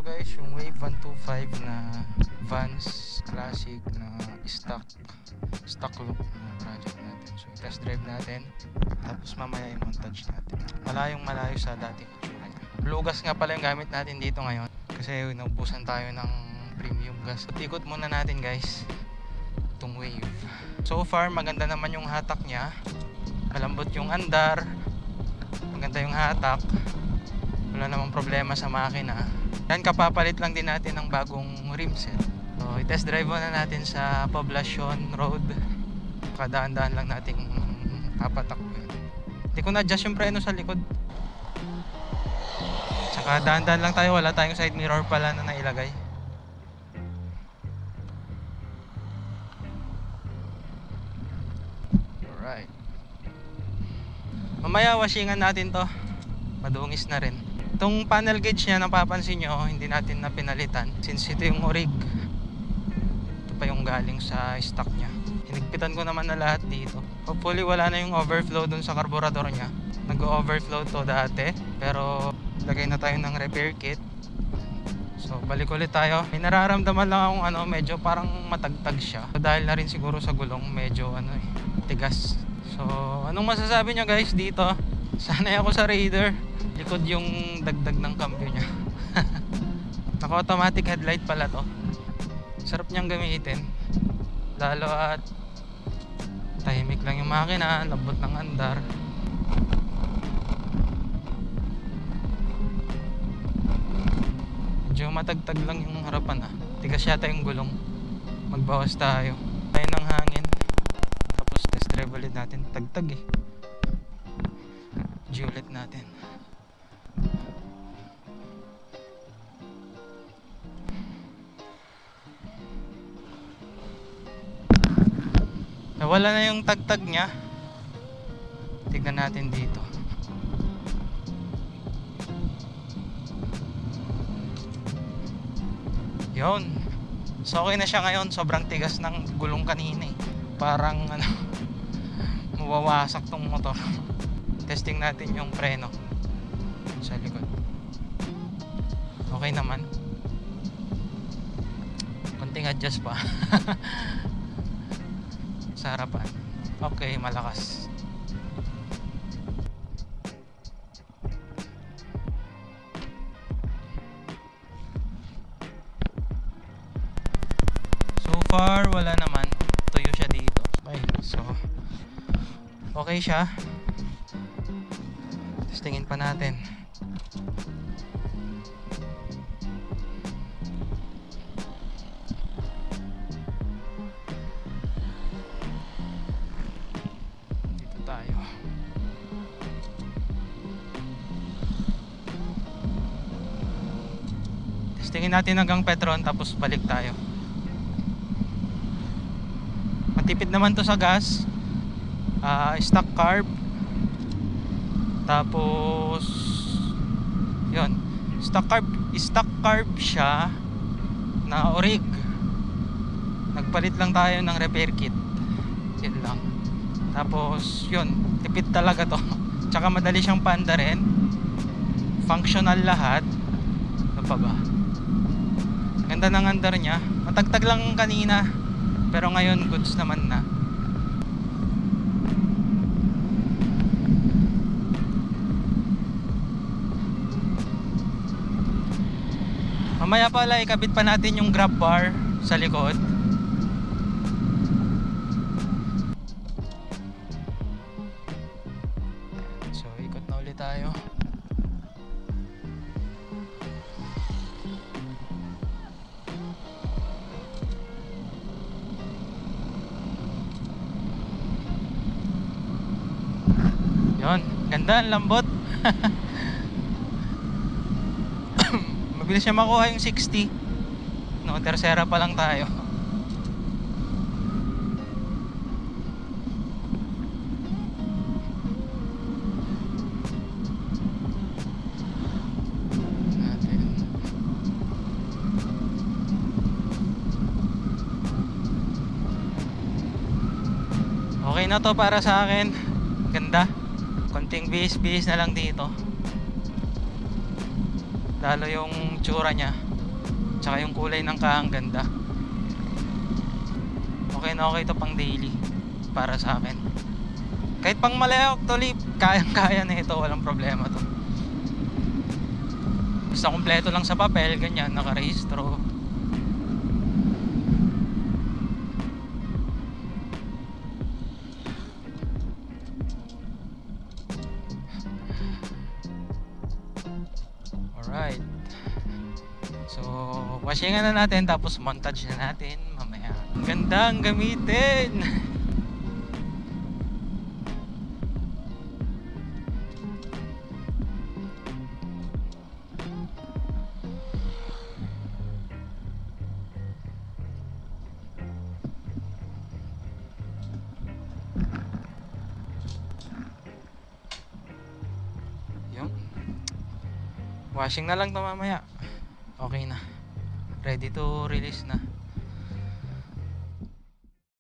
guys, yung Wave 125 na Vans Classic na stock look na project natin. So i-test drive natin, tapos mamaya i-montage natin. Malayo sa dating itsura niya. Blue gas nga pala yung gamit natin dito ngayon kasi naubusan tayo ng premium gas. So ikot muna natin guys itong Wave. So far maganda naman yung hatak niya, malambot yung andar, maganda yung hatak, wala namang problema sa makina. Yan, kapapalit lang din natin ng bagong rim set. So i-test drive muna natin sa Poblacion Road. Kadaan-daan lang nating papatakbo. Hindi ko na-adjust yung preno sa likod. Saka daan-daan lang tayo, wala tayong side mirror pala na nailagay. Alright. Mamaya washingan natin to. Madungis na rin. Itong panel gauge niya, napapansin nyo, hindi natin na pinalitan. Since ito yung orig, ito pa yung galing sa stock niya. Hinigpitan ko naman na lahat dito. Hopefully wala na yung overflow dun sa carburetor niya. Nag-overflow to dati, pero lagay na tayo ng repair kit. So balik ulit tayo. May nararamdaman lang akong medyo parang matagtag siya. So, dahil na rin siguro sa gulong, medyo tigas. So anong masasabi nyo guys dito? Sanay ako sa Raider. Likod yung dagdag ng cambio nya. Naka automatic headlight pala to. Sarap niyang gamitin, lalo at tahimik lang yung makina, lambot ng andar. Medyo matagtag lang yung harapan tigas yata yung gulong. Magbawas tayo ng hangin, tapos test drive ulit natin. Tagtag ulit natin. Nawala na yung tagtag niya. Tignan natin dito. Yun. So okay na siya ngayon. Sobrang tigas ng gulong kanina Parang mawawasak tong motor. Testing natin yung preno sa likod. Okay naman. Konting adjust pa. Sa harapan. Okay, malakas. So far, wala naman. Tuyo siya dito. Okay, so okay siya. Testingin pa natin. Dito tayo. Testingin natin hanggang Petron, tapos balik tayo. Matipid naman to sa gas. Stock carb. Tapos yun, stock carb siya na orig. Nagpalit lang tayo ng repair kit. Yun lang. Tapos yun, tipid talaga to. Tsaka madali siyang paandarin. Functional lahat. Ano pa ba? Ganda ng andar niya. Matagtag lang kanina, pero ngayon goods naman na. Mamaya pala ikabit pa natin yung grab bar sa likod. So ikot na ulit tayo. Yun, ganda, lambot. Mabilis siya makuha yung 60. No, tercera pa lang tayo. Okay na to para sa akin. Ganda. Konting bihis-bihis na lang dito. Lalo yung tsura niya. Tsaka yung kulay ng kahang ganda. Okay na okay to pang daily para sa akin. Kahit pang malayok tuloy, kayang-kaya na ito, walang problema to. Basta kompleto lang sa papel, ganyan, nakarehistro. Alright. So, washingan na natin tapos montage na natin mamaya. Ang ganda ang gamitin. Yung washing na lang to mamaya. Okay na. Ready to release na.